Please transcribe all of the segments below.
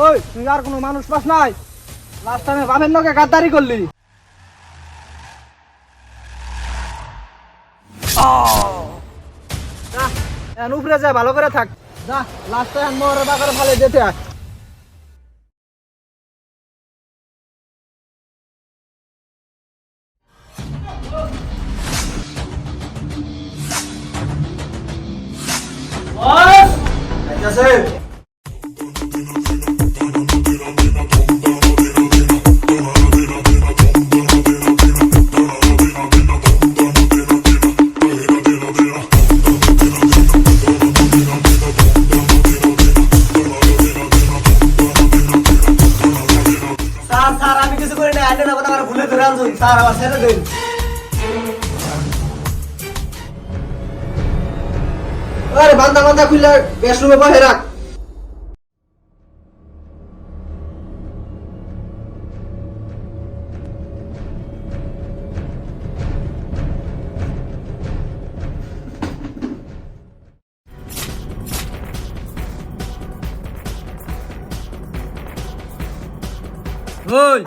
ওই তুই আর কোনো মানুষ পাস নাই? লাস্ট টাইমে বাপের নকে গাদ্দারি করলি। যা এখন উপরে যা, ভালো করে থাক। যা লাস্ট টাইম মোরে বাকারে ফালে যেতে আয়। আইতাছে। স্যার আমি কিছু করি না, আইলেন আবার আমার ভুলে ধরে আনছুন। স্যার আমার ছেড়ে দিন। আরে বান্দা বান্দা খুলে বেশরুমে বসে রাখ।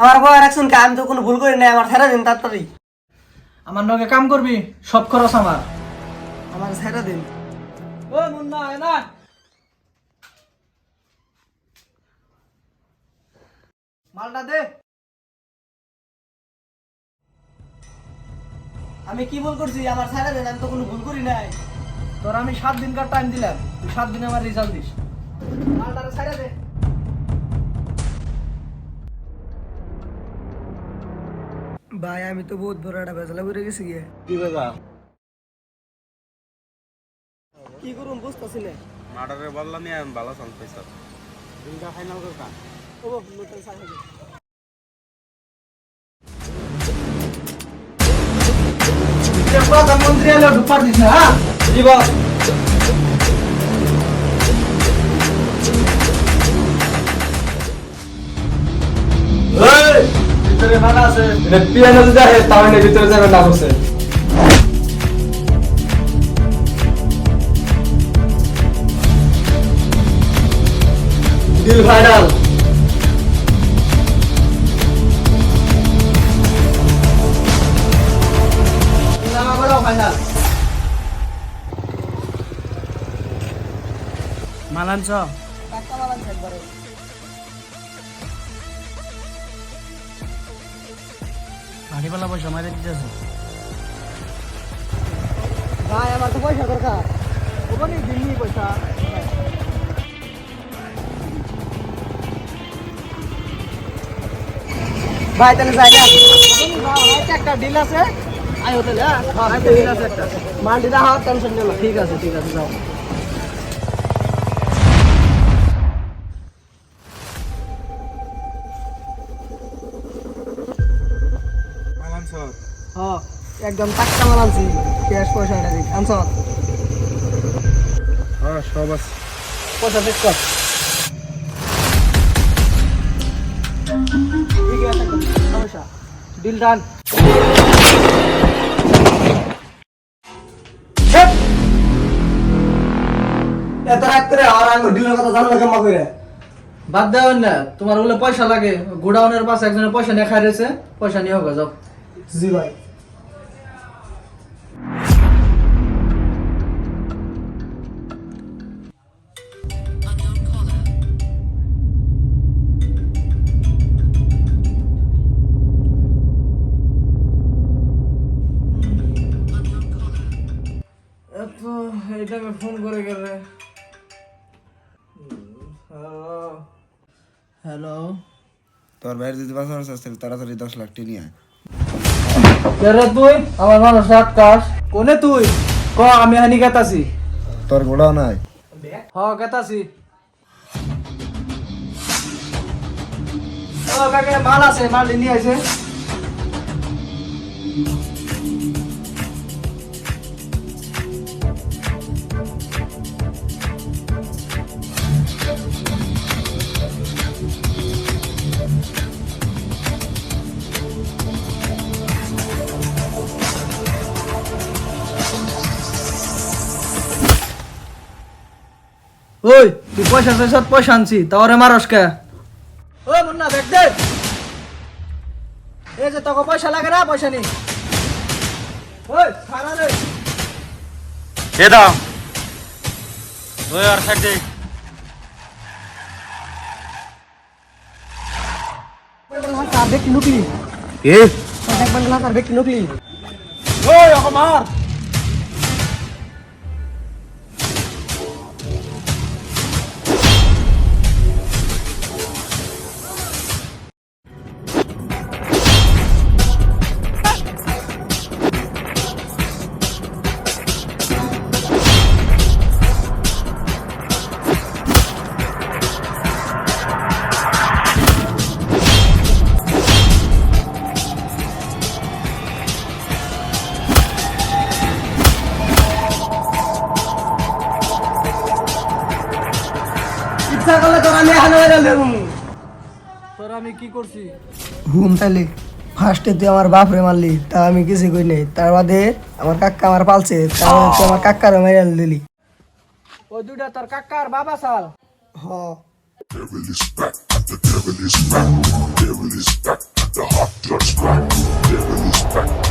আমার বয় রাখছুন কা, আমি তো কোনো ভুল করি না, আমার ছেড়ে দিন তাড়াতাড়ি। আমার নগে কাম করবি, সব খরচ আমার ছেড়ে দিন। ও মুন্না আয় না, মালটা দে। আমি কি ভুল করছি? আমার ছেড়ে দেন, আমি তো কোনো ভুল করি নাই। তোর আমি 7 দিনকার টাইম দিলাম, তুই 7 দিনে আমার রেজাল্ট দিস। মালটারে ছেড়ে দে। ভাই আমি তো বহুত বড় একটা বেজালে পড়ে গেছি গিয়ে। কি বেজা? কি করুম বুঝতেছি না। মার্ডারে বললাম আমি ভালো চান্স পাইছি। দিনটা ফাইনাল করতাম। ও নতুন সাইড হবে। প্রধানমন্ত্রী এলো ঢুকার দিস না। হ্যাঁ জি বস। ভিতরে মানা আছে। এটা পিয়ানো যদি আসে তাহলে ভিতরে যাবে না বসে। Deal final. নাম আমারও ফাইনাল। মালানছ? টাকা মালানছ একবারে। গাড়িওয়ালা পয়সা মারে দিতেছে। ভাই আমার তো পয়সা দরকার। ওখানে দিননি পয়সা। ভাই তাহলে যাই না। একটা ডিল আছে। আই হোটেলে। হ্যাঁ একটা ডিল আছে একটা। মাল দিদা হাত টেনশন নিও না। ঠিক আছে যাও। Malan sir. হ্যাঁ একদম টাটকা মাল আনছি। ক্যাশ পয়সা এটা দিই। আনছ? হ্যাঁ সব আছে। পয়সা চেক কর। ঠিক আছে সমস্যা। Deal done. এত রাত করে আর আমি ডিলের কথা জানলে কেমন করে? বাদ দেওয়ার না, তোমার বলে পয়সা লাগে। গোডাউনের পাশে একজনের পয়সা নিয়ে খাই রয়েছে, পয়সা নিয়ে হোক যাও। জি ভাই। এটা আমি ফোন করে গেলে। হ্যালো তোর বাইরে যদি বাঁচানো চাচ্ছিল তাড়াতাড়ি 10 লাখ টি নিয়ে আয়। তুই আমার মানুষ আটকাস কোনে? তুই ক আমি হানি গেতাছি। তোর গোড়াও নাই? হ গেতাছি। ও কাকে মাল আছে, মাল নিয়ে আইছে। ওই তুই পয়সা চাইছ, পয়সা আনছি, তাওরে মারস কে? ও মুন্না দেখ দে এই যে তোকে পয়সা লাগে না পয়সা নি ওই খারা রে দে দাও ওই আর সাইড দে তার ব্যক্তি নুকলি এ কন্টাক্ট বান্ডলা তার ব্যক্তি নুকলি ওই ওকে মার ইচ্ছা করলে তোর আমি এখানে মেরে দেবো তোর আমি কি করছি ঘুম তাইলে ফার্স্টে তুই আমার বাপরে মারলি তা আমি কিছু কই নাই তার বাদে আমার কাকা আমার পালছে তার বাদে তুই আমার কাকারও মেরে দিলি ওই দুইটা তোর কাকা আর বাবা সাল হ Devil is back, the devil is back, devil is back, the hot blood's back, devil is back.